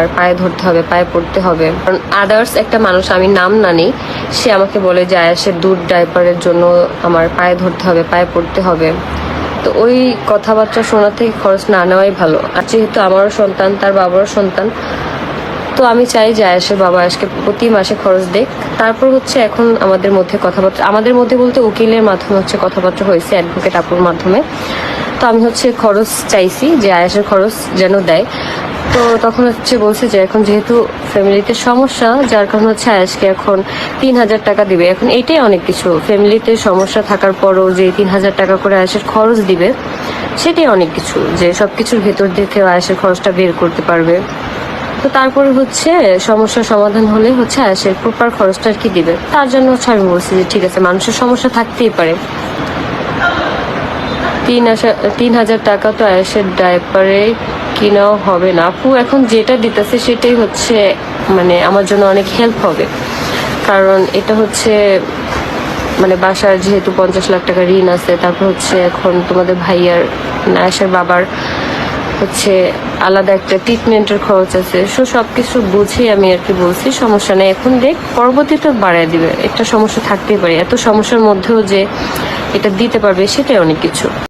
আর পায়ে ধরতে হবে, পায়ে পড়তে হবে। কারণ আদার্স একটা মানুষ, আমি নাম না নিই, সে আমাকে বলে যে আয়াসের দুধ ডাইপারের জন্য আমার পায়ে ধরতে হবে, পায়ে পড়তে হবে। তো ওই কথাবার্তা শোনা থেকে খরচ না নেওয়াই ভালো। আর যেহেতু আমারও সন্তান, তার বাবারও সন্তান, তো আমি চাই যে আয়াসের বাবা আয়াসকে প্রতি মাসে খরচ দেখ। তারপর হচ্ছে এখন আমাদের মধ্যে কথাবার্তা, আমাদের মধ্যে বলতে উকিলের মাধ্যমে হচ্ছে কথাবার্তা হয়েছে, অ্যাডভোকেট আপুর মাধ্যমে। তো আমি হচ্ছে খরচ চাইছি যে আয়াসের খরচ যেন দেয়। তো তখন হচ্ছে বলছে যে এখন যেহেতু ফ্যামিলিতে সমস্যা, যার কারণে হচ্ছে আয়াসকে এখন 3,000 টাকা দিবে। এখন এটাই অনেক কিছু, ফ্যামিলিতে সমস্যা থাকার পরও যে 3,000 টাকা করে আয়াসের খরচ দিবে, সেটাই অনেক কিছু, যে সবকিছুর ভেতর থেকে আয়াসের খরচটা বের করতে পারবে। তো তারপরে হচ্ছে সমস্যার সমাধান হলে হচ্ছে আয়াসের প্রপার খরচটা আর কি দিবে। তার জন্য হচ্ছে আমি বলছি যে ঠিক আছে, মানুষের সমস্যা থাকতেই পারে। 3,000 টাকা তো আয়াসের ডাইপারে কিনাও হবে না আপু। এখন যেটা দিতেছে সেটাই হচ্ছে মানে আমার জন্য অনেক হেল্প হবে। কারণ এটা হচ্ছে মানে বাসার যেহেতু 50 লাখ টাকা ঋণ আছে, তারপর হচ্ছে এখন তোমাদের ভাইয়ার আয়াসের বাবার হচ্ছে আলাদা একটা ট্রিটমেন্টের খরচ আছে। সবকিছু বুঝেই আমি আর কি বলছি সমস্যা নেই, এখন দেখ পরবর্তীতে বাড়ায় দিবে। একটা সমস্যা থাকতেই পারে, এত সমস্যার মধ্যেও যে এটা দিতে পারবে সেটাই অনেক কিছু।